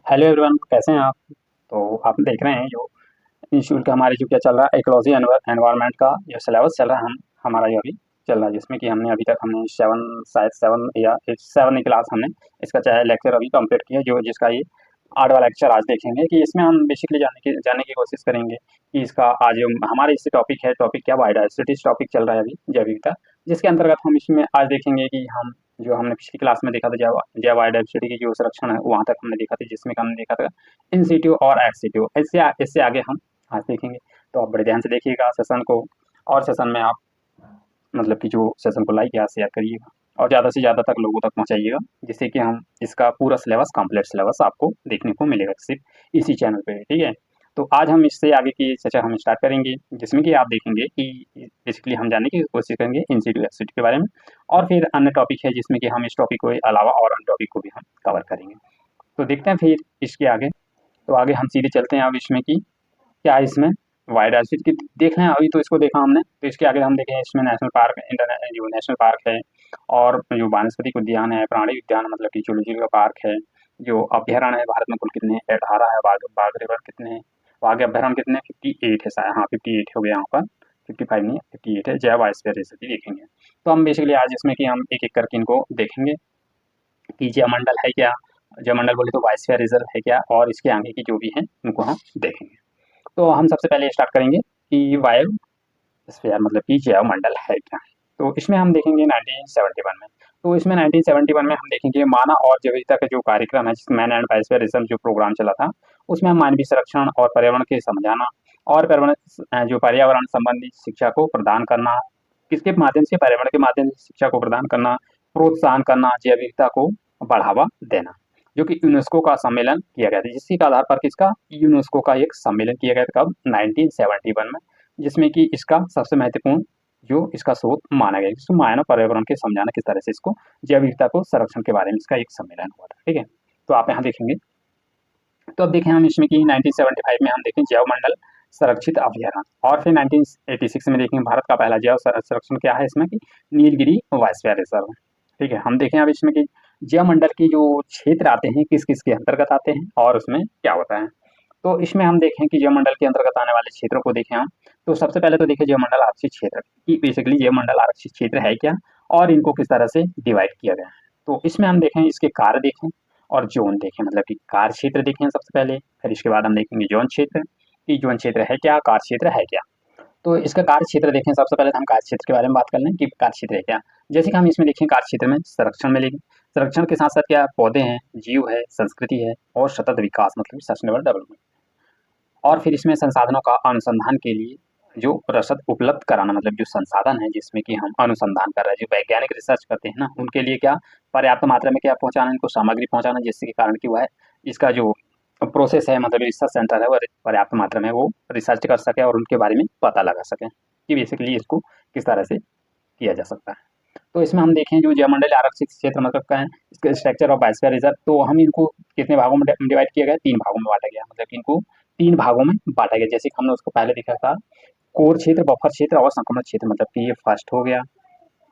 Hello everyone, कैसे हैं आप? तो आप देख रहे हैं जो इंस्टीट्यूट का हमारे जो क्या चल रहा है, इकोलॉजी एनवायरनमेंट का जो सिलेबस चल रहा है हमारा जो अभी चल रहा है, जिसमें कि हमने अभी तक हमने शायद सेवन या सेवन क्लास हमने इसका चाहे लेक्चर अभी कंप्लीट किया, जो जिसका ये 8वां लेक्चर आज देखेंगे कि इसमें हम बेसिकली जानने की कोशिश करेंगे कि इसका आज हमारे इससे टॉपिक है, टॉपिक क्या बायोडाइवर्सिटी टॉपिक चल रहा है अभी जैव विविधता, जिसके अंतर्गत हम इसमें आज देखेंगे कि हम जो हमने पिछली क्लास में देखा था जैव जैव बायोडाइवर्सिटी की जो संरक्षण है वहाँ तक हमने देखा था, जिसमें कि हमने देखा था इन सीटू और एक्स सीटू। इससे इससे आगे हम आज देखेंगे। तो आप बड़े ध्यान से देखिएगा सेशन को, और सेशन में आप मतलब कि जो सेशन को लाइक या शेयर करिएगा और ज़्यादा से ज़्यादा तक लोगों तक पहुँचाइएगा, जिससे कि हम इसका पूरा सिलेबस कंप्लीट सिलेबस आपको देखने को मिलेगा सिर्फ इसी चैनल पे, ठीक है। तो आज हम इससे आगे की चर्चा हम स्टार्ट करेंगे, जिसमें कि आप देखेंगे कि बेसिकली हम जानने की कोशिश करेंगे इंस्टीट्यूट एक्सिट के बारे में, और फिर अन्य टॉपिक है जिसमें कि हम इस टॉपिक को अलावा और अन्य टॉपिक को भी हम कवर करेंगे। तो देखते हैं फिर इसके आगे। तो आगे हम सीधे चलते हैं अब इसमें कि क्या इसमें बायोडायवर्सिटी की देख रहे हैं, अभी तो इसको देखा हमने, तो इसके आगे हम देखें इसमें नेशनल पार्क जो नेशनल पार्क है, और जो वानस्पतिक उद्यान है, प्राणी उद्यान मतलब कि जूलॉजिकल पार्क है, जो अभ्यारण्य है भारत में कुल कितने हैं? 18 है। बाघ रिवर कितने हैं? बाघ अभ्यारण्य कितने हैं? 58 है शायद, हाँ 58 हो गया यहाँ पर, 55 नहीं 58 है। जैव बायोस्फीयर रिजर्व देखेंगे। तो हम बेसिकली आज इसमें कि हम एक एक करके इनको देखेंगे कि जयमंडल है क्या, जयमंडल बोले तो बायोस्फीयर रिजर्व है क्या, और इसके आगे की जो भी है उनको हम देखेंगे। तो हम सबसे पहले स्टार्ट करेंगे कि बायोस्फीयर मतलब कि जैवमंडल है क्या। तो इसमें हम देखेंगे 1971 में। तो इसमें 1971 में हम देखेंगे मानव और जैव विविधता का जो कार्यक्रम है, मैन एंड बायोस्फीयर रिजर्व जो प्रोग्राम चला था, उसमें हम मानवीय संरक्षण और पर्यावरण के समझाना और पर्यावरण जो पर्यावरण संबंधी शिक्षा को प्रदान करना, किसके माध्यम से? पर्यावरण के माध्यम से शिक्षा को प्रदान करना, प्रोत्साहन करना, जैव विविधता को बढ़ावा देना, जो कि यूनेस्को का सम्मेलन किया गया था, जिसके आधार पर किसका यूनेस्को का एक सम्मेलन किया गया था, कब? 1971 में, जिसमें कि इसका सबसे महत्वपूर्ण जो इसका स्रोत माना गया, जिसको मानव पर्यावरण के समझाना किस तरह से इसको जैव विविधता को संरक्षण के बारे में इसका एक सम्मेलन हुआ था, ठीक है। तो आप यहाँ देखेंगे, तो अब देखें हम इसमें कि 1975 में हम देखें जैव मंडल संरक्षित अभ्यारण्य, और फिर 1986 में देखेंगे भारत का पहला जैव संरक्षण क्या है इसमें कि नीलगिरी बायोस्फीयर रिजर्व, ठीक है। हम देखें अब इसमें कि जैव मंडल की जो क्षेत्र आते हैं किस किस के अंतर्गत आते हैं और उसमें क्या होता है। तो इसमें हम देखें कि जैव मंडल के अंतर्गत आने वाले क्षेत्रों को देखें हम, तो सबसे पहले तो देखें जैव मंडल आरक्षित क्षेत्र की, बेसिकली जैव मंडल आरक्षित क्षेत्र है क्या और इनको किस तरह से डिवाइड किया गया है। तो इसमें हम देखें इसके कार्य देखें और जोन देखें, मतलब कि कार्य क्षेत्र देखें सबसे पहले, फिर इसके बाद हम देखेंगे जोन क्षेत्र कि जोन क्षेत्र है क्या, कार्य क्षेत्र है क्या। तो इसका कार्य क्षेत्र देखें सबसे पहले, तो हम कार्य क्षेत्र के बारे में बात कर लें कि कार्य क्षेत्र है क्या। जैसे कि हम इसमें देखें कार्य क्षेत्र में संरक्षण मिलेगी, संरक्षण के साथ साथ क्या पौधे हैं, जीव है, संस्कृति है और सतत विकास मतलब सस्टेनेबल डेवलपमेंट, और फिर इसमें संसाधनों का अनुसंधान के लिए जो रसद उपलब्ध कराना, मतलब जो संसाधन है जिसमें कि हम अनुसंधान कर रहे हैं, जो वैज्ञानिक रिसर्च करते हैं ना, उनके लिए क्या पर्याप्त मात्रा में क्या पहुंचाना, इनको सामग्री पहुंचाना, जिसके कारण कि वह इसका जो प्रोसेस है मतलब रिसर्च सेंटर है वह पर्याप्त मात्रा में वो रिसर्च कर सके और उनके बारे में पता लगा सके कि बेसिकली इसको किस तरह से किया जा सकता है। तो इसमें हम देखें जो जयमंडल आरक्षित क्षेत्र मतलब क्या है, इसका स्ट्रक्चर ऑफ बायोस्फीयर रिजर्व, तो हम इनको कितने भागों में डिवाइड किया गया? 3 भागों में बांटा गया, मतलब कि इनको 3 भागों में बांटा गया। जैसे कि हमने उसको पहले देखा था कोर क्षेत्र, बफर क्षेत्र और संक्रमण क्षेत्र, मतलब कि ये फर्स्ट हो गया,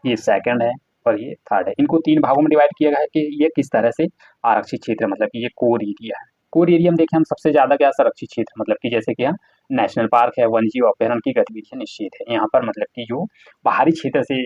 ये सेकंड है और ये थर्ड है। इनको 3 भागों में डिवाइड किया गया है कि ये किस तरह से आरक्षित क्षेत्र, मतलब कि ये कोर एरिया है। कोर एरिया में देखें हम सबसे ज्यादा क्या संरक्षित क्षेत्र, मतलब कि जैसे कि नेशनल पार्क है, वन्य जीव अभ्यारण्य की गतिविधियां निश्चित है यहाँ पर, मतलब कि जो बाहरी क्षेत्र से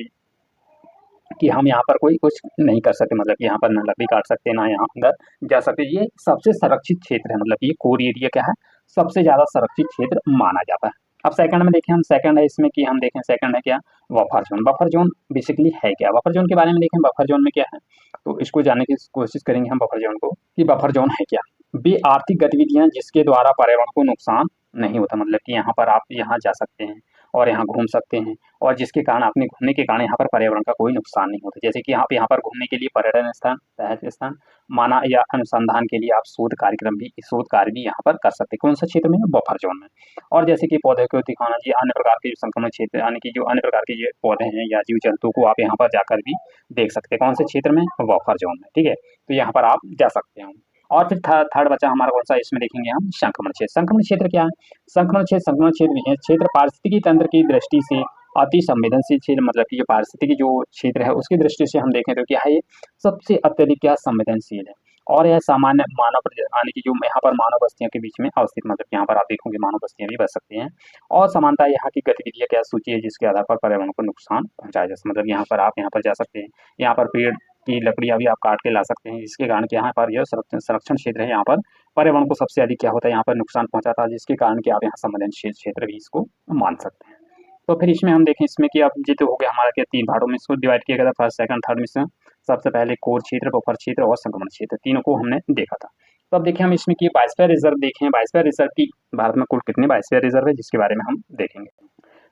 कि हम यहाँ पर कोई कुछ नहीं कर सकते, मतलब यहाँ पर ना लकड़ी काट सकते ना यहाँ अंदर जा सकते, ये सबसे संरक्षित क्षेत्र है, मतलब ये कोर एरिया क्या है सबसे ज्यादा संरक्षित क्षेत्र माना जाता है। अब सेकंड में देखें हम, सेकंड है इसमें कि हम देखें सेकंड है क्या, buffer zone. Buffer zone basically है क्या, बफर जोन के बारे में देखें बफर जोन में क्या है, तो इसको जानने की कोशिश करेंगे हम बफर जोन को कि बफर जोन है क्या। वे आर्थिक गतिविधियां जिसके द्वारा पर्यावरण को नुकसान नहीं होता, मतलब कि यहाँ पर आप यहाँ जा सकते हैं और यहाँ घूम सकते हैं, और जिसके कारण अपने घूमने के कारण यहाँ पर पर्यावरण का कोई नुकसान नहीं होता। जैसे कि आप यहाँ पर घूमने के लिए पर्यटन स्थान, रहस्य स्थान माना, या अनुसंधान के लिए आप शोध कार्य भी यहाँ पर कर सकते हैं। कौन सा क्षेत्र में? बफर जोन में। और जैसे कि पौधे को दिखाना जी, अन्य प्रकार के संक्रमण क्षेत्र यानी कि जो अन्य प्रकार के ये पौधे हैं या जीव जंतु को आप यहाँ पर जाकर भी देख सकते हैं। कौन से क्षेत्र में? बफर जोन में, ठीक है। तो यहाँ पर आप जा सकते हैं। और फिर थर्ड बचा हमारा कौन सा, इसमें देखेंगे हम संक्रमण क्षेत्र। संक्रमण क्षेत्र क्या है? संक्रमण क्षेत्र क्षेत्र पारिस्थितिकी तंत्र की दृष्टि से अति संवेदनशील क्षेत्र, मतलब कि जो पारिस्थितिकी जो क्षेत्र है उसकी दृष्टि से हम देखें तो क्या है, ये सबसे अत्यधिक क्या संवेदनशील है। और यह सामान्य मानव यानी कि जो यहाँ पर मानव बस्तियों के बीच में अवस्थित, मतलब यहाँ पर आप देखोगे मानव बस्तियां भी बस सकती हैं। और समानता यहाँ की गतिविधियाँ क्या सूची है जिसके आधार पर पर्यावरण को नुकसान पहुंचाया जा सकता, मतलब यहाँ पर आप यहाँ पर जा सकते हैं, यहाँ पर पेड़ की लकड़ियाँ भी आप काट के ला सकते हैं, जिसके कारण कि यहाँ पर यह संरक्षण क्षेत्र है, यहाँ पर पर्यावरण को सबसे अधिक क्या होता है यहाँ पर नुकसान पहुंचाता है, जिसके कारण कि आप यहाँ संवेदनशील क्षेत्र भी इसको मान सकते हैं। तो फिर इसमें हम देखें इसमें कि अब ये तो हो गया हमारा क्या 3 भागों में इसको डिवाइड किया गया था, फर्स्ट, सेकंड, थर्ड में से। सबसे पहले कोर क्षेत्र, बफर क्षेत्र और संक्रमण क्षेत्र, तीनों को हमने देखा था। तो अब देखिए हम इसमें कि बायोस्फीयर रिजर्व देखें, बायोस्फीयर रिजर्व की भारत में कुल कितने बायोस्फीयर रिजर्व है जिसके बारे में हम देखेंगे।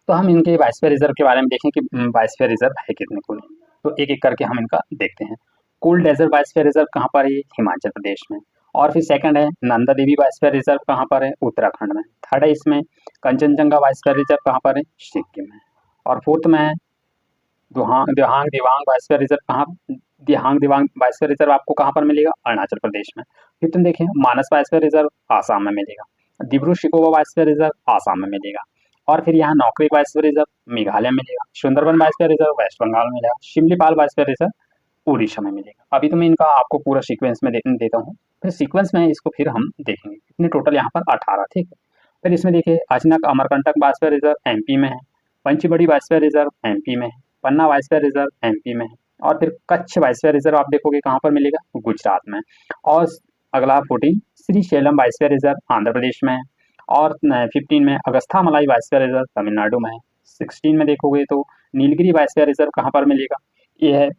तो हम इनके बायोस्फीयर रिजर्व के बारे में देखें कि बायोस्फीयर रिजर्व है कितने कुल, तो एक एक करके हम इनका देखते हैं। कोल डेजर्ट बायोस्फीयर रिजर्व कहाँ पर है? हिमाचल प्रदेश में। और फिर सेकंड है नंदा देवी बायोस्फीयर रिजर्व कहाँ पर है? उत्तराखंड में। थर्ड है इसमें कंचनजंगा बायोस्फीयर रिजर्व कहाँ पर है? सिक्किम में। और फोर्थ में है दिहांग दिवांग बायोस्फीयर रिजर्व कहाँ, दिहांग दिवांग बायोस्फीयर रिजर्व आपको कहाँ पर मिलेगा? अरुणाचल प्रदेश में। फिर तुम देखें मानस बायोस्फीयर रिजर्व आसाम में मिलेगा। दिब्रू शिकोवा बायोस्फीयर रिजर्व आसाम में मिलेगा। और फिर यहाँ नौकरी बायोस्फीयर रिजर्व मेघालय में मिलेगा। सुंदरबन बायोस्फीयर रिजर्व वेस्ट बंगाल में मिलेगा। शिमलीपाल बायोस्फीयर रिजर्व उड़ीसा में मिलेगा। अभी तो मैं इनका आपको पूरा सीक्वेंस में देता हूँ, फिर सीक्वेंस में इसको फिर हम देखेंगे। कितने टोटल यहाँ पर 18, ठीक है। फिर इसमें देखिए अजनक अमरकंटक बायोस्फीयर रिजर्व एमपी में है। पंचबड़ी बायोस्फीयर रिजर्व एमपी में है। पन्ना बायोस्फीयर रिजर्व एमपी में है। और फिर कच्छ बायोस्फीयर रिजर्व आप देखोगे कहाँ पर मिलेगा? गुजरात में। और अगला 14 श्री शैलम बायोस्फीयर रिजर्व आंध्र प्रदेश में है। और 15 में अगस्थामलाई बायोस्फीयर रिजर्व तमिलनाडु में है। 16 में देखोगे तो नीलगिरी बायोस्फीयर रिजर्व कहाँ पर मिलेगा? ये है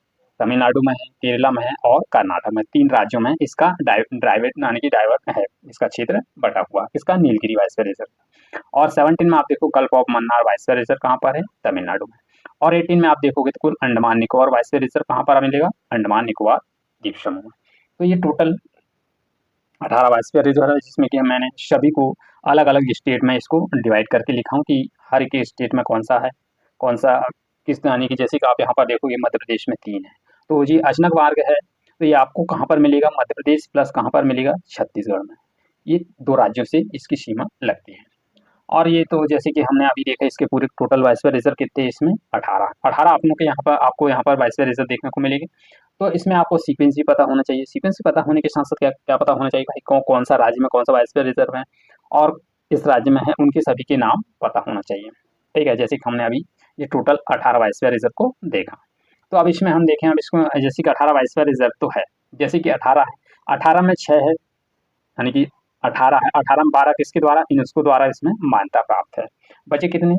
तमिलनाडु में है, केरला में है और कर्नाटक में, 3 राज्यों में इसका ड्राइवेट यानी कि डाइवर्ट है, इसका क्षेत्र बटा हुआ, इसका नीलगिरी बायोस्फीयर रिजर्व। और 17 में आप देखो gulf of Mannar biosphere reserve कहाँ पर है? तमिलनाडु में। और 18 में आप देखोगे तो कुल अंडमान निकोबार बायोस्फीयर रिजर्व कहाँ पर मिलेगा? अंडमान निकोबार द्वीप समूह में। तो ये टोटल 18 बायोस्फीयर रिजर्व है, जिसमें कि मैंने सभी को अलग अलग स्टेट में इसको डिवाइड करके लिखा हूँ कि हर एक स्टेट में कौन सा है, कौन सा किस, यानी कि जैसे कि आप यहाँ पर देखोगे मध्य प्रदेश में 3 है, तो जी अचानक मार्ग है, तो ये आपको कहाँ पर मिलेगा? मध्य प्रदेश प्लस कहाँ पर मिलेगा? छत्तीसगढ़ में। ये 2 राज्यों से इसकी सीमा लगती है। और ये तो जैसे कि हमने अभी देखा इसके पूरे टोटल बायोस्फीयर रिजर्व कितने हैं इसमें? 18 आप लोग के यहाँ पर आपको यहाँ पर बायोस्फीयर रिजर्व देखने को मिलेगी। तो इसमें आपको सीक्वेंस भी पता होना चाहिए। सीक्वेंस पता होने के साथ साथ क्या क्या पता होना चाहिए भाई, कौन सा राज्य में कौन सा बायोस्फीयर रिजर्व है और किस राज्य में है, उनके सभी के नाम पता होना चाहिए। ठीक है, जैसे कि हमने अभी ये टोटल 18 बायोस्फीयर रिजर्व को देखा। तो अब इसमें हम देखें, अब इसको जैसे कि 18 बायोस्फीयर रिजर्व तो है, जैसे कि 18 है, 18 में 6 है, यानी कि 18 है, 18 में 12 किसके द्वारा? यूनेस्को द्वारा इसमें मान्यता प्राप्त है। बचे कितने?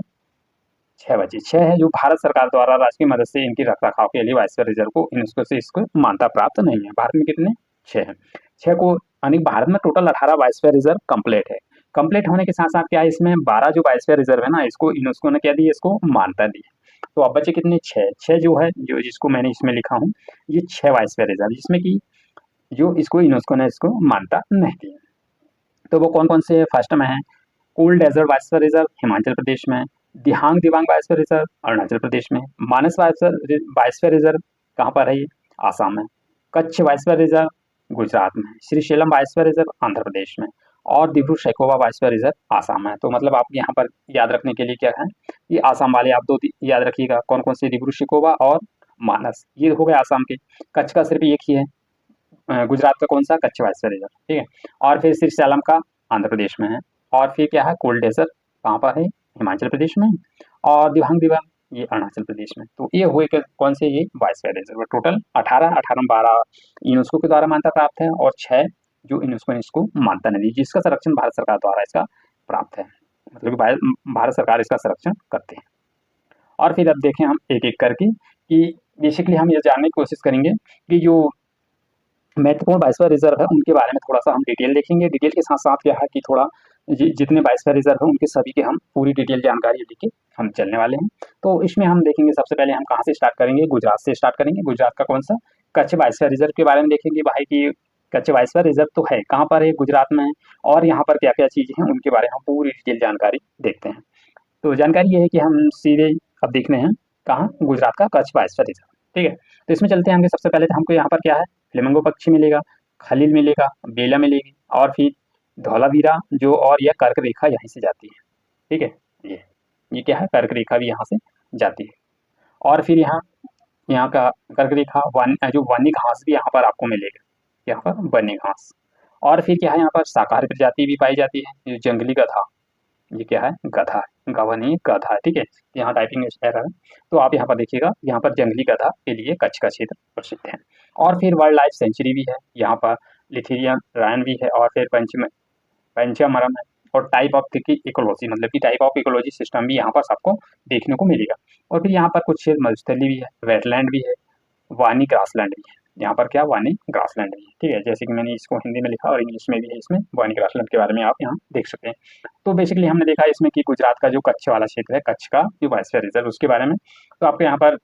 6 बचे। 6 है जो भारत सरकार द्वारा राज्य की मदद से इनकी रखरखाव के लिए बायोस्फीयर रिजर्व को यूनेस्को से इसको मान्यता प्राप्त नहीं है। भारत में कितने? 6 है। 6 को यानी भारत में टोटल 18 बायोस्फीयर रिजर्व कंप्लीट है। कंप्लीट होने के साथ साथ क्या है, इसमें 12 जो बायोस्फीयर रिजर्व है ना, इसको यूनेस्को ने क्या दी? इसको मान्यता दी है। तो अब बचे कितने? 6। 6 जो है, जो जिसको मैंने इसमें लिखा हूँ, ये 6 बायोस्फीयर रिजर्व, जिसमें कि जो इसको यूनेस्को ने इसको मान्यता नहीं दी है। तो वो कौन कौन से? फर्स्ट में है कोल desert biosphere reserve Himachal Pradesh में। दिहांग दिबांग बायोस्फीयर रिजर्व अरुणाचल प्रदेश में। मानस बायोस्फीयर रिजर्व कहाँ पर है? ये आसाम में। कच्छ बायोस्फीयर रिजर्व गुजरात में। श्रीशैलम बायोस्फीयर रिजर्व आंध्र प्रदेश में। और दिब्रू सैखोवा बायोस्फीयर रिजर्व आसाम में। तो मतलब आप यहाँ पर याद रखने के लिए क्या है, ये आसाम वाले आप 2 याद रखिएगा, कौन कौन से? दिब्रू सैखोवा और मानस, ये हो गए आसाम के। कच्छ का सिर्फ एक ही है, गुजरात का कौन सा? कच्छ बायोस्फीयर रिजर्व, ठीक है। और फिर श्रीशैलम का आंध्र प्रदेश में है। और फिर क्या है? कोल डेजर्ट कहाँ पर है? हिमाचल प्रदेश में। और दिबांग दिबांग ये अरुणाचल प्रदेश में। तो ये हुए कौन से? ये बायोस्फीयर रिजर्व। टोटल 18, 18 में 12 यूनेस्को के द्वारा मान्यता प्राप्त है और 6 जो यूनेस्को ने इसको मान्यता नहीं दी, जिसका संरक्षण भारत सरकार द्वारा इसका प्राप्त है, मतलब कि भारत सरकार इसका संरक्षण करते हैं। और फिर अब देखें हम एक एक करके कि बेसिकली हम ये जानने की कोशिश करेंगे कि जो महत्वपूर्ण बायोस्फीयर रिजर्व है उनके बारे में थोड़ा सा हम डिटेल देखेंगे। डिटेल के साथ साथ क्या है कि थोड़ा जितने बायोस्फीयर रिजर्व है उनके सभी के हम पूरी डिटेल जानकारी लेके हम चलने वाले हैं। तो इसमें हम देखेंगे सबसे पहले हम कहाँ से स्टार्ट करेंगे? गुजरात से स्टार्ट करेंगे। गुजरात का कौन सा? कच्छ बायोस्फीयर रिजर्व के बारे में देखेंगे भाई कि कच्छ बायोस्फीयर रिजर्व तो है कहाँ पर है? गुजरात में है। और यहाँ पर क्या क्या चीज़ें हैं उनके बारे में हम पूरी डिटेल जानकारी देखते हैं। तो जानकारी ये है कि हम सीधे अब देखने हैं कहाँ? गुजरात का कच्छ बायोस्फीयर रिजर्व, ठीक है। तो इसमें चलते हैं। सबसे पहले तो हमको यहाँ पर क्या है? फ्लेमिंगो पक्षी मिलेगा, खलील मिलेगा, बेला मिलेगी और फिर धौलावीरा जो, और यह कर्क रेखा यहीं से जाती है, ठीक है। ये क्या है? कर्क रेखा भी यहाँ से जाती है। और फिर यहाँ यहाँ का कर्क रेखा जो वन्य घास भी यहाँ पर आपको मिलेगा, यहाँ पर बनी घास। और फिर क्या है, यहाँ पर शाकाहारी प्रजाति भी पाई जाती है, जो जंगली गधा, ये क्या है, गधा है, गवा नहीं है, गधा है, ठीक है। यहाँ टाइपिंग एरर है, तो आप यहाँ पर देखिएगा, यहाँ पर जंगली गधा के लिए कच्छ का क्षेत्र प्रसिद्ध है। और फिर वाइल्ड लाइफ सेंचुरी भी है, यहाँ पर लिथेरियन रायन भी है, और फिर पंचमरम है, और टाइप ऑफ इकोलॉजी, मतलब कि टाइप ऑफ इकोलॉजी सिस्टम भी यहाँ पर सबको देखने को मिलेगा। और फिर यहाँ पर कुछ मरुस्थली भी है, वेटलैंड भी है, वानी ग्रासलैंड भी है। यहाँ पर क्या, वानी ग्रासलैंड भी है, ठीक है। जैसे कि मैंने इसको हिंदी में लिखा और इंग्लिश में भी है, इसमें वानी ग्रासलैंड के बारे में आप यहाँ देख सकते हैं। तो बेसिकली हमने देखा इसमें कि गुजरात का जो कच्छ वाला क्षेत्र है, कच्छ का जो बायोस्फीयर रिजर्व, उसके बारे में। तो आपको यहाँ पर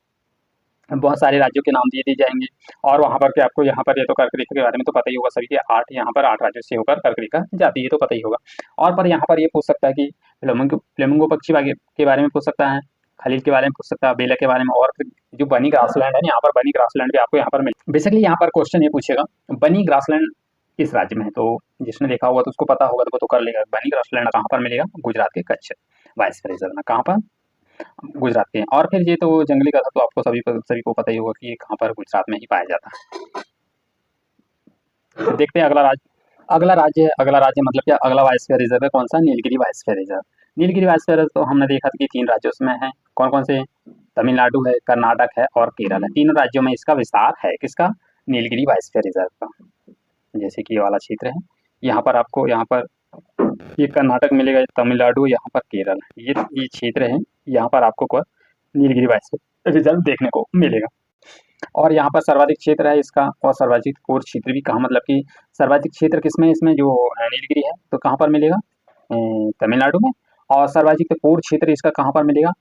बहुत सारे राज्यों के नाम दिए जाएंगे, और वहाँ पर क्या, आपको यहाँ पर ये तो कर्क रेखा के बारे में तो पता ही होगा सभी के, 8 यहाँ पर 8 राज्यों से होकर कर्क रेखा जाती है, तो पता ही होगा। और पर यहाँ पर ये पूछ सकता है कि फ्लेमिंगो पक्षी के बारे में पूछ सकता है, खलील के बारे में पूछ सकता है, बेला के बारे में, और फिर जो बनी ग्रासलैंड है, यहाँ पर बनी ग्रासलैंड भी आपको यहाँ पर मिल। बेसिकली यहाँ पर क्वेश्चन ये पूछेगा, बनी ग्रासलैंड किस राज्य में है, तो जिसने देखा होगा तो उसको पता होगा, तो वो तो कर लेगा। बनी ग्रासलैंड कहाँ पर मिलेगा, गुजरात के कच्छ बायोस्फीयर रिजर्व में, कहाँ पर, गुजरात के। और फिर ये तो जंगली गधा तो आपको सभी को पता ही होगा कि ये कहाँ पर, गुजरात में ही पाया जाता है। तो देखते हैं अगला राज्य मतलब क्या, अगला बायोस्फीयर रिजर्व है कौन सा, Nilgiri biosphere reserve. Nilgiri biosphere reserve तो हमने देखा था कि 3 राज्यों में है, कौन कौन से, तमिलनाडु है, कर्नाटक है और केरल है। तीनों राज्यों में इसका विस्तार है, किसका, नीलगिरी बायोस्फीयर रिजर्व का। जैसे कि ये वाला क्षेत्र है, यहाँ पर आपको, यहाँ पर ये कर्नाटक मिलेगा, ये तमिलनाडु, यहाँ पर केरल, ये क्षेत्र है, यहाँ पर आपको नीलगिरी बायोस्फीयर रिजर्व देखने को मिलेगा। और यहाँ पर सर्वाधिक क्षेत्र है इसका, और सर्वाधिक कोर क्षेत्र भी कहाँ, मतलब कि सर्वाधिक क्षेत्र किसमें, इसमें जो नीलगिरी है, तो कहाँ पर मिलेगा, तमिलनाडु में। और सर्वाधिक कोर क्षेत्र इसका कहाँ पर मिलेगा,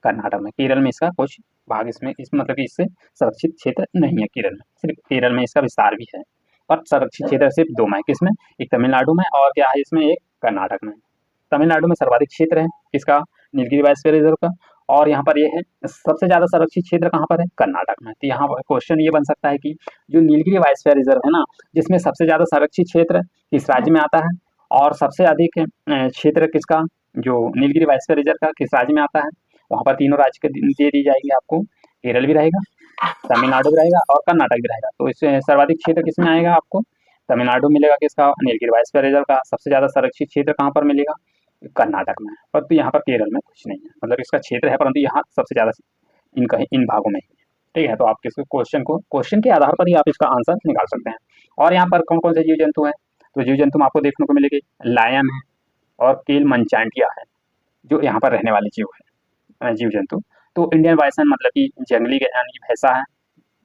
कर्नाटक में। केरल में इसका कुछ भाग इसमें, इस मतलब कि इससे संरक्षित क्षेत्र नहीं है केरल में, सिर्फ केरल में इसका विस्तार भी है। और संरक्षित क्षेत्र सिर्फ 2 में, किसमें, एक तमिलनाडु में, और क्या है इसमें, एक कर्नाटक में। तमिलनाडु में सर्वाधिक क्षेत्र है किसका, नीलगिरी बायोस्फीयर रिजर्व का। और यहाँ पर ये है, सबसे ज़्यादा संरक्षित क्षेत्र कहाँ पर है, कर्नाटक में। तो यहाँ पर क्वेश्चन ये बन सकता है कि जो नीलगिरी बायोस्फीयर रिजर्व है ना, जिसमें सबसे ज़्यादा संरक्षित क्षेत्र किस राज्य में आता है, और सबसे अधिक क्षेत्र किसका, जो नीलगिरी बायोस्फीयर रिजर्व का किस राज्य में आता है, वहाँ पर तीनों राज्य के दे दी जाएंगे आपको। केरल भी रहेगा, तमिलनाडु भी रहेगा और कर्नाटक भी रहेगा। तो इससे सर्वाधिक क्षेत्र किसमें आएगा आपको, तमिलनाडु मिलेगा किसका, नीलगिरी बायोस्फीयर रिजर्व का। सबसे ज़्यादा संरक्षित क्षेत्र कहाँ पर मिलेगा, कर्नाटक में। परंतु यहाँ पर केरल में कुछ नहीं है, मतलब इसका क्षेत्र है परंतु यहाँ सबसे ज़्यादा इन भागों में ही है, ठीक है। तो आप किसको क्वेश्चन के आधार पर ही आप इसका आंसर निकाल सकते हैं। और यहाँ पर कौन कौन से जीव जंतु हैं, तो जीव जंतु आपको देखने को मिलेंगे, लायन है और केल मंचांटिया है, जो यहाँ पर रहने वाले जीव जंतु। तो इंडियन बाइसन मतलब कि जंगली यानी भैंसा है,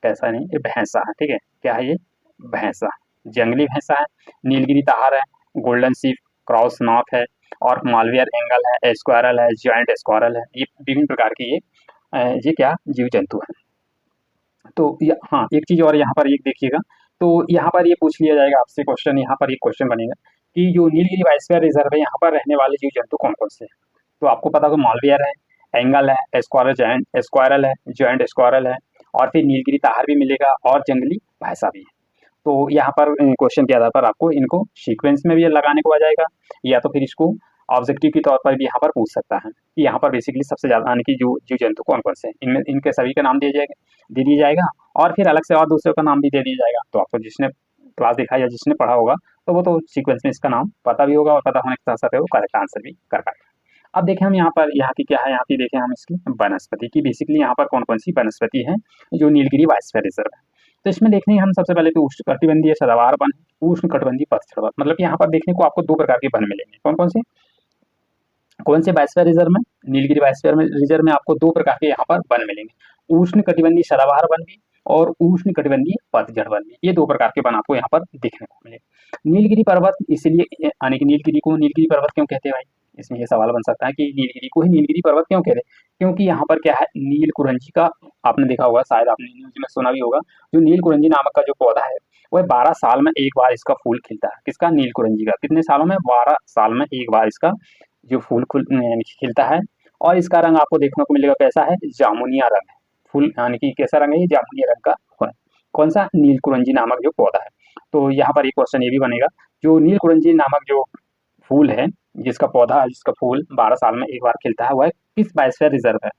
कैसा नहीं, ये भैंसा है, ठीक है। क्या है ये, भैंसा, जंगली भैंसा है। नीलगिरी ताहर है, गोल्डन सीफ, क्रॉस नॉक है, और मालवियर एंगल है, स्क्वायरल है, जॉइंट स्क्वायरल है। ये विभिन्न प्रकार के ये क्या जीव जंतु हैं। तो हाँ, एक चीज़ और यहाँ पर एक देखिएगा, तो यहाँ पर ये पूछ लिया जाएगा आपसे क्वेश्चन, यहाँ पर एक क्वेश्चन बनेगा कि जो नीलगिरी बायोस्फीयर रिजर्व है, यहाँ पर रहने वाले जीव जंतु कौन कौन से हैं। तो आपको पता होगा, मालवियर है, एंगल है, स्क्वायरल है, जॉइंट स्क्वायरल है, और फिर नीलगिरी ताहर भी मिलेगा, और जंगली भैंसा भी है। तो यहाँ पर क्वेश्चन के आधार पर आपको इनको सीक्वेंस में भी लगाने को आ जाएगा, या तो फिर इसको ऑब्जेक्टिव के तौर पर भी यहाँ पर पूछ सकता है कि यहाँ पर बेसिकली सबसे ज़्यादा यानी कि जो जीव जंतु कौन कौन से हैं, इनमें इनके सभी का नाम दे दिया जाएगा, और फिर अलग से और दूसरों का नाम भी दे दिया जाएगा। तो आपको जिसने क्लास देखा या जिसने पढ़ा होगा, तो वो तो सीक्वेंस में इसका नाम पता भी होगा, और पता होने के साथ साथ वो करेक्ट आंसर भी कर पाएगा। अब देखें हम यहाँ पर, यहाँ की क्या है, यहाँ की देखें हम इसकी वनस्पति की, बेसिकली यहाँ पर कौन कौन सी वनस्पति है जो नीलगिरी बायोस्फीयर रिजर्व है। तो इसमें देखने हम सबसे पहले तो उष्णकटिबंधीय सदाबहार वन, उष्णकटिबंधीय पतझड़ वन, मतलब यहाँ पर देखने को आपको 2 प्रकार के वन मिलेंगे। कौन से बायोस्फीयर रिजर्व में, नीलगिरी बायोस्फीयर रिजर्व में आपको 2 प्रकार के यहाँ पर वन मिलेंगे, उष्णकटिबंधीय सदाबहार वन भी और उष्णकटिबंधीय पतझड़ वन भी। ये 2 प्रकार के वन आपको यहाँ पर देखने को मिलेंगे। नीलगिरी पर्वत इसलिए यानी कि नीलगिरी को नीलगिरी पर्वत क्यों कहते हैं भाई, इसमें ये सवाल बन सकता है कि नीलगिरी को ही नीलगिरी पर्वत क्यों कहते हैं। क्योंकि यहाँ पर क्या है, नील कुरंजी का आपने देखा होगा, शायद आपने न्यूज में सुना भी होगा, जो नील कुरंजी नामक का जो पौधा है, वह 12 साल में एक बार इसका फूल खिलता है। किसका, नील कुरंजी का। कितने सालों में, 12 साल में एक बार इसका जो फूल खिलता है। और इसका रंग आपको देखने को मिलेगा कैसा है, जामुनिया रंग है। फूल यानी कि कैसा रंग है, ये जामुनिया रंग का है। कौन सा, नील कुरंजी नामक जो पौधा है। तो यहाँ पर एक क्वेश्चन ये भी बनेगा, जो नील कुरंजी नामक जो फूल है, जिसका पौधा है, जिसका फूल 12 साल में एक बार खिलता है, वह किस बायोस्फीयर रिजर्व है।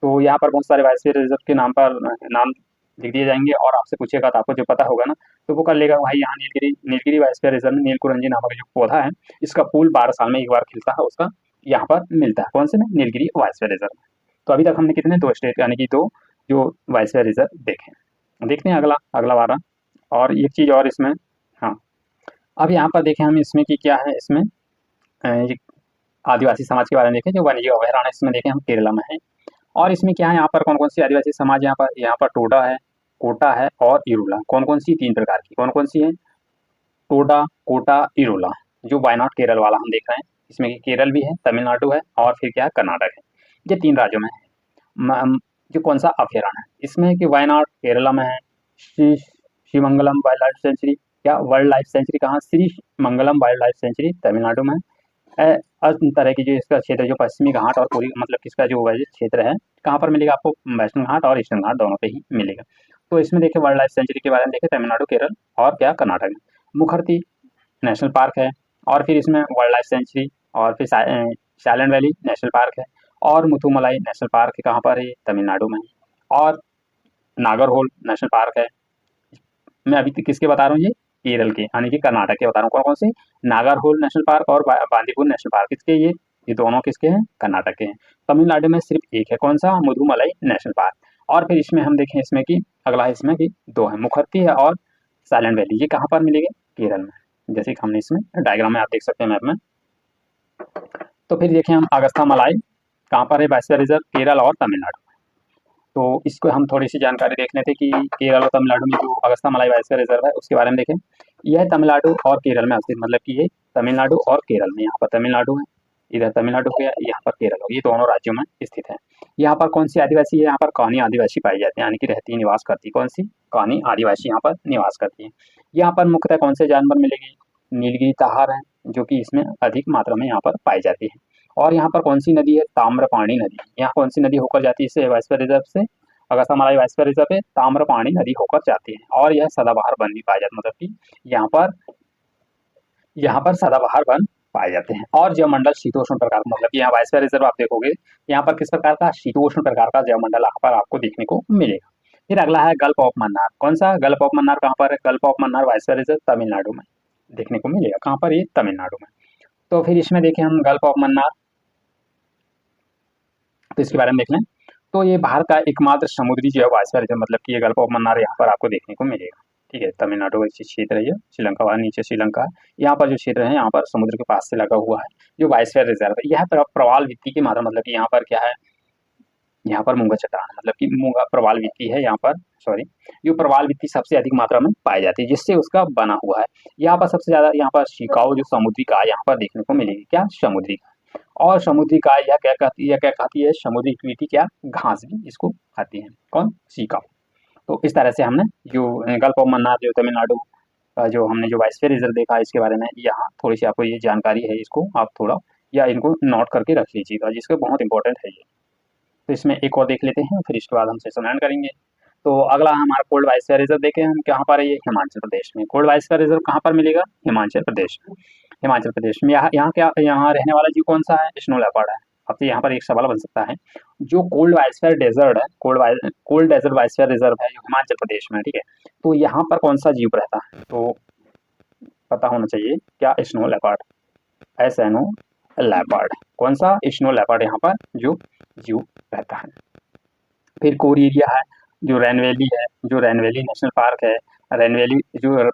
तो यहाँ पर बहुत सारे बायोस्फीयर रिजर्व के नाम लिख दिए जाएंगे और आपसे पूछेगा तो आपको जो पता होगा ना तो वो कर लेगा भाई। यहाँ नीलगिरी नीलगिरी बायोस्फीयर रिजर्व में नीलकुरंजी नामक जो पौधा है इसका फूल 12 साल में एक बार खिलता है, उसका यहाँ पर मिलता है। कौन से में? नीलगिरी बायोस्फीयर रिजर्व में। तो अभी तक हमने कितने? 2 स्टेट यानी कि 2 जो बायोस्फीयर रिजर्व देखे। देखते हैं अगला अगला वाला। और एक चीज़ और इसमें, हाँ, अब यहाँ पर देखें हम इसमें कि क्या है इसमें, ये आदिवासी समाज के बारे में देखें। जो वन्यजीव अभयारण्य इसमें देखें हम केरला में है। और इसमें क्या है, यहाँ पर कौन कौन सी आदिवासी समाज, यहाँ पर टोडा है, कोटा है और इरूला। कौन कौन सी? 3 प्रकार की। कौन कौन सी है? टोडा, कोटा, इरूला। जो वायनाड केरल वाला हम देख रहे हैं इसमें कि केरल भी है, तमिलनाडु है और फिर क्या है, कर्नाटक है। ये 3 राज्यों में है। जो कौन सा अभयारण्य है इसमें है कि वायनाड केरला में है, श्री श्रीमंगलम वाइल्ड लाइफ सेंचुरी, क्या वर्ल्ड लाइफ सेंचुरी कहाँ? श्री मंगलम वाइल्ड लाइफ सेंचुरी तमिलनाडु में है। तरह की जो इसका क्षेत्र जो पश्चिमी घाट और पूरी मतलब किसका जो वह क्षेत्र है कहाँ पर मिलेगा आपको? वेस्टर्न घाट और ईस्टर्न घाट दोनों पे ही मिलेगा। तो इसमें देखिए वर्ल्ड लाइफ सेंचुरी के बारे में देखें, तमिलनाडु, केरल और क्या कर्नाटक में। मुखर्ती नेशनल पार्क है और फिर इसमें वर्ल्ड लाइफ सेंचुरी और फिर साइलेंट वैली नेशनल पार्क है और मुथुमलाई नेशनल पार्क है। कहाँ पर है? तमिलनाडु में है। और नागरहोल नेशनल पार्क है। मैं अभी किसके बता रहा हूँ? ये केरल के यानी कि कर्नाटक के बता रहा हूँ। कौन कौन से? नागरहोल नेशनल पार्क और बांदीपुर नेशनल पार्क। किसके? ये दोनों किसके हैं? कर्नाटक के हैं। तमिलनाडु में सिर्फ एक है। कौन सा? Mudumalai national park. और फिर इसमें हम देखें इसमें कि अगला है इसमें कि 2 है, मुखर्ती है और साइलेंट वैली। ये कहाँ पर मिलेंगे? केरल में, जैसे कि हमने इसमें डायग्राम में आप देख सकते हैं मैप में। तो फिर देखें हम अगस्ता मलाई कहाँ पर है? बायोस्फीयर रिजर्व केरल और तमिलनाडु। तो इसको हम थोड़ी सी जानकारी देख लेते हैं कि केरल और तमिलनाडु में जो अगस्ता मलाई बायोस्फीयर रिजर्व है उसके बारे में देखें। यह तमिलनाडु और केरल में स्थित, मतलब कि ये तमिलनाडु और केरल में, यहाँ पर तमिलनाडु है, इधर तमिलनाडु हो गया, यहाँ पर केरल हो, ये दोनों राज्यों में स्थित है। यहाँ पर कौन सी आदिवासी है? यहाँ पर कानी आदिवासी पाई जाती है, यानी कि रहती निवास करती। कौन सी? कानी आदिवासी यहाँ पर निवास करती है। यहाँ पर मुख्यतः कौन से जानवर मिलेगी? नीलगिरी ताहार है जो कि इसमें अधिक मात्रा में यहाँ पर पाई जाती है। और यहाँ पर कौन सी नदी है? ताम्रपाणी नदी। यहाँ कौन सी नदी होकर जाती है इसे बायोस्फीयर रिजर्व से? अगस्ता मलाई बायोस्फीयर रिजर्व पे ताम्रपाणी नदी होकर जाती है। और यह सदाबहार वन भी पाया जाता है, मतलब कि यहाँ पर सदाबहार वन पाए जाते हैं। और जैवमंडल शीतोष्ण प्रकार, मतलब कि यहाँ बायोस्फीयर रिजर्व आप देखोगे यहाँ पर किस प्रकार का? शीतोष्ण प्रकार का जैवमंडल यहाँ पर आपको देखने को मिलेगा। फिर अगला है गल्फ ऑफ मन्नार। कौन सा? गल्फ ऑफ मन्नार कहाँ पर है? Gulf of Mannar biosphere reserve Tamil Nadu में देखने को मिलेगा। कहाँ पर? ये तमिलनाडु में। तो फिर इसमें देखें हम गल्फ ऑफ मन्नार, तो इसके बारे में देख लें। तो ये भारत का एकमात्र समुद्री जो है बायोस्फीयर रिजर्व, मतलब कि ये गल्फ ऑफ मन्नार यहाँ पर आपको देखने को मिलेगा। ठीक है, तमिलनाडु का क्षेत्र है, ये श्रीलंका वाला नीचे श्रीलंका है। यहाँ पर जो क्षेत्र है यहाँ पर समुद्र के पास से लगा हुआ है जो बायोस्फीयर रिजर्व है। यह प्रवाल भित्ति की मात्रा, मतलब कि यहाँ पर क्या है, यहाँ पर मूंगा चट्टान, मतलब कि मूंगा प्रवाल भित्ति है यहाँ पर, सॉरी, जो प्रवाल भित्ति सबसे अधिक मात्रा में पाई जाती है जिससे उसका बना हुआ है। यहाँ पर सबसे ज्यादा यहाँ पर शिकाऊ जो समुद्री गाय यहाँ पर देखने को मिलेगी। क्या? समुद्री गाय। और समुद्री गाय यह क्या कहती है? क्या खाती है? समुद्री कीटी, क्या? घास भी इसको खाती है। कौन? शिकाऊ। तो इस तरह से हमने जो गल्फ ऑफ मन्नार जो तमिलनाडु का जो हमने जो बायोस्फीयर रिजर्व देखा इसके बारे में, यहाँ थोड़ी सी आपको ये जानकारी है, इसको आप थोड़ा या इनको नोट करके रख लीजिएगा जिसका बहुत इंपॉर्टेंट है ये। तो इसमें एक और देख लेते हैं फिर इसके बाद हम सेशन एंड करेंगे। तो अगला हमारा कोल्ड बायोस्फीयर रिजर्व देखें हम, कहाँ पर है ये? हिमाचल प्रदेश में। कोल्ड बायोस्फीयर रिजर्व कहाँ पर मिलेगा? हिमाचल प्रदेश में। हिमाचल प्रदेश में यहाँ क्या, यहाँ रहने वाला जीव कौन सा है? स्नो लेपर्ड है। अब तो यहाँ पर एक सवाल बन सकता है, जो कोल्ड बायोस्फीयर डेजर्ट है, कोल्ड डेजर्ट बायोस्फीयर रिजर्व है जो हिमाचल प्रदेश में है, ठीक है, तो यहाँ पर कौन सा जीव रहता है? तो पता होना चाहिए, क्या? Snow leopard, SNO leopard. कौन सा? स्नो लेपर्ड यहाँ पर जो जीव रहता है। फिर कोर एरिया है, जो रैन वैली नेशनल पार्क है। रैन वैली जो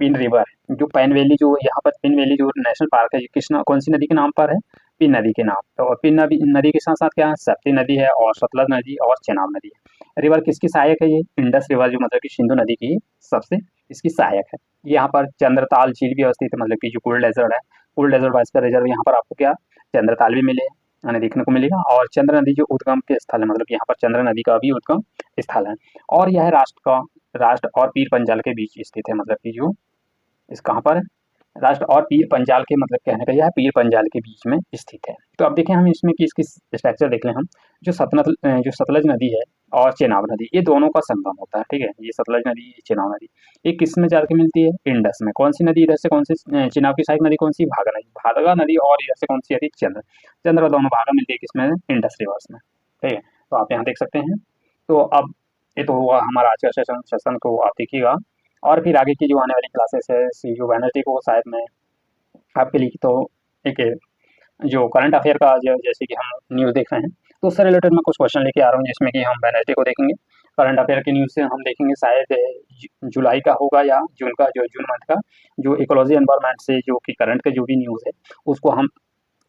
पिन रिवर, जो पैन वैली जो यहाँ पर पिन वैली जो नेशनल पार्क है, ये किस कौन सी नदी के नाम पर है? पिन नदी के नाम। तो पिन नदी के साथ साथ क्या है? सप्ती नदी है और सतलज नदी और चेनाब नदी है। रिवर किसकी सहायक है? ये इंडस रिवर जो मतलब कि सिंधु नदी की सबसे इसकी सहायक है। यहाँ पर चंद्रताल झील भी अवस्थित है, मतलब कि जो कोल्ड डेजर्ट है, कोल्ड डेजर्ट बायोस्फीयर रिजर्व, यहाँ पर आपको क्या? चंद्रताल भी मिले यानी देखने को मिलेगा। और चंद्र नदी जो उद्गम के स्थल है, मतलब यहाँ पर चंद्र नदी का भी उद्गम स्थल है। और यह राष्ट्र और पीर पंजाल के बीच स्थित है, मतलब कि जो इस कहाँ पर है? राष्ट्र और पीर पंजाल के, मतलब कहने का यह पीर पंजाल के बीच में स्थित है। तो अब देखें हम इसमें कि इसकी स्ट्रक्चर देख लें हम, जो सतलज नदी है और चेनाब नदी, ये दोनों का संगम होता है। ठीक है, ये सतलज नदी, ये चेनाब नदी, ये किस में जाकर मिलती है? इंडस में। कौन सी नदी इधर से, कौन सी चेनाब की सहायक नदी कौन सी? भागा नदी। और इधर से कौन सी आती है? चंद्र दोनों भागा मिलती है किसमें? इंडस रिवर्स में। ठीक है, तो आप यहाँ देख सकते हैं। तो अब ये तो हुआ हमारा आज का सेशन को आप देखिएगा। और फिर आगे की जो आने वाली क्लासेस है, जो वेडनेसडे को शायद मैं आपके लिए तो एक जो करंट अफेयर का जो जैसे कि हम न्यूज़ देख रहे हैं, तो उससे रिलेटेड मैं कुछ क्वेश्चन लेके आ रहा हूँ, जिसमें कि हम वेडनेसडे को देखेंगे। करंट अफेयर की न्यूज़ से हम देखेंगे शायद जुलाई का होगा या जून का, जो जून मंथ का, जो इकोलॉजी एनवायरनमेंट से जो कि करंट का जो भी न्यूज़ है, उसको हम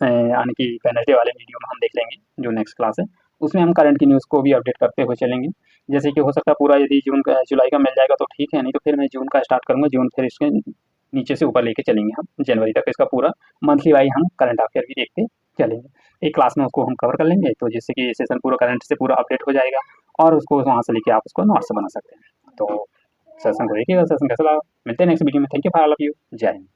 यानी कि वेडनेसडे वाले वीडियो में हम देख लेंगे, जो नेक्स्ट क्लास है। उसमें हम करंट की न्यूज़ को भी अपडेट करते हुए चलेंगे। जैसे कि हो सकता है पूरा यदि जून का जुलाई का मिल जाएगा तो ठीक है, नहीं तो फिर मैं जून का स्टार्ट करूँगा, जून फिर इसके नीचे से ऊपर लेके चलेंगे हम जनवरी तक, इसका पूरा मंथली वाइज हम करंट अफेयर भी देखते चलेंगे। एक क्लास में उसको हम कवर कर लेंगे, तो जिससे कि सेशन पूरा करंट से पूरा अपडेट हो जाएगा, और उसको वहाँ से लेके आप उसको नोट्स बना सकते हैं। तो सेशन को देखिएगा, सेशन कैसा लगा। मिलते हैं नेक्स्ट वीडियो में। Thank you for all of you. जय हिंद।